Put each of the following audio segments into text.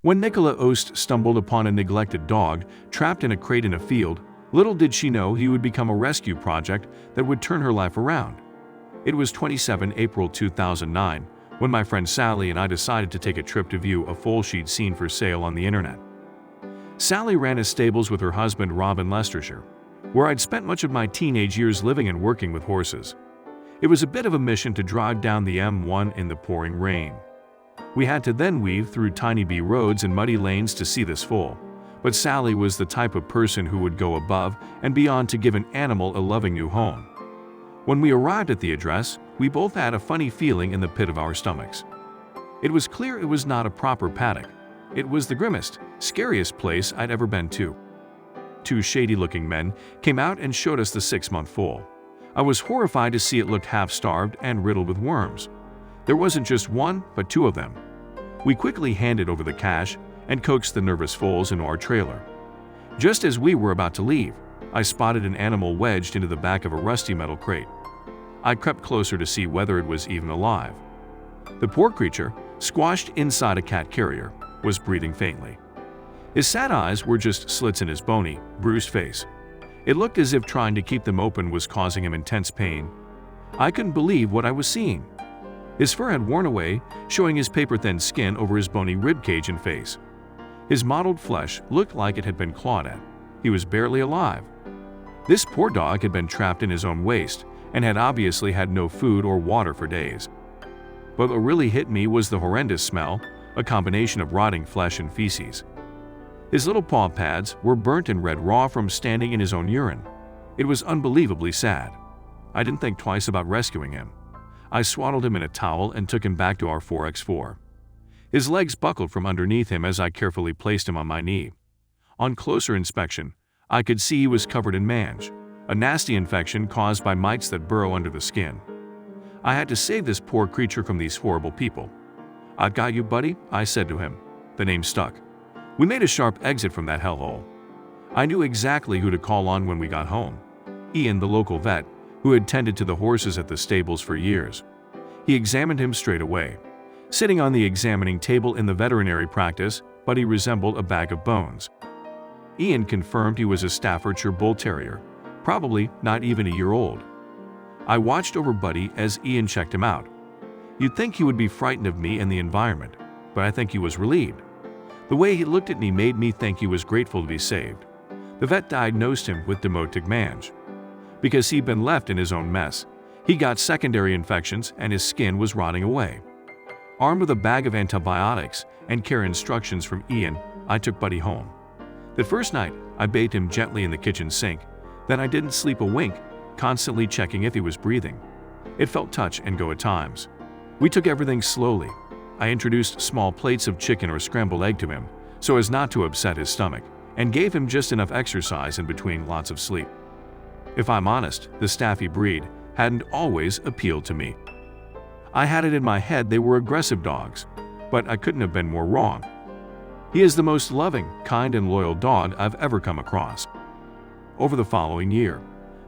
When Nicola Ost stumbled upon a neglected dog trapped in a crate in a field, little did she know he would become a rescue project that would turn her life around. It was 27 April 2009 when my friend Sally and I decided to take a trip to view a foal she'd seen for sale on the internet. Sally ran his stables with her husband Rob in Leicestershire, where I'd spent much of my teenage years living and working with horses. It was a bit of a mission to drive down the M1 in the pouring rain. We had to then weave through tiny B roads and muddy lanes to see this foal, but Sally was the type of person who would go above and beyond to give an animal a loving new home. When we arrived at the address, we both had a funny feeling in the pit of our stomachs. It was clear it was not a proper paddock. It was the grimmest, scariest place I'd ever been to. Two shady-looking men came out and showed us the 6-month foal. I was horrified to see it looked half-starved and riddled with worms. There wasn't just one, but two of them. We quickly handed over the cash and coaxed the nervous foals into our trailer. Just as we were about to leave, I spotted an animal wedged into the back of a rusty metal crate. I crept closer to see whether it was even alive. The poor creature, squashed inside a cat carrier, was breathing faintly. His sad eyes were just slits in his bony, bruised face. It looked as if trying to keep them open was causing him intense pain. I couldn't believe what I was seeing. His fur had worn away, showing his paper-thin skin over his bony ribcage and face. His mottled flesh looked like it had been clawed at. He was barely alive. This poor dog had been trapped in his own waste and had obviously had no food or water for days. But what really hit me was the horrendous smell, a combination of rotting flesh and feces. His little paw pads were burnt and red raw from standing in his own urine. It was unbelievably sad. I didn't think twice about rescuing him. I swaddled him in a towel and took him back to our 4x4. His legs buckled from underneath him as I carefully placed him on my knee. On closer inspection, I could see he was covered in mange, a nasty infection caused by mites that burrow under the skin. I had to save this poor creature from these horrible people. "I've got you, buddy," I said to him. The name stuck. We made a sharp exit from that hellhole. I knew exactly who to call on when we got home. Ian, the local vet, who had tended to the horses at the stables for years. He examined him straight away. Sitting on the examining table in the veterinary practice, Buddy resembled a bag of bones. Ian confirmed he was a Staffordshire Bull Terrier, probably not even a year old. I watched over Buddy as Ian checked him out. You'd think he would be frightened of me and the environment, but I think he was relieved. The way he looked at me made me think he was grateful to be saved. The vet diagnosed him with demotic mange. Because he'd been left in his own mess, he got secondary infections and his skin was rotting away. Armed with a bag of antibiotics and care instructions from Ian, I took Buddy home. That first night, I bathed him gently in the kitchen sink. Then I didn't sleep a wink, constantly checking if he was breathing. It felt touch and go at times. We took everything slowly. I introduced small plates of chicken or scrambled egg to him, so as not to upset his stomach, and gave him just enough exercise in between lots of sleep. If I'm honest, the Staffy breed hadn't always appealed to me. I had it in my head they were aggressive dogs, but I couldn't have been more wrong. He is the most loving, kind, and loyal dog I've ever come across. Over the following year,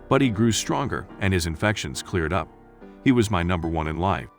Buddy grew stronger and his infections cleared up. He was my number one in life.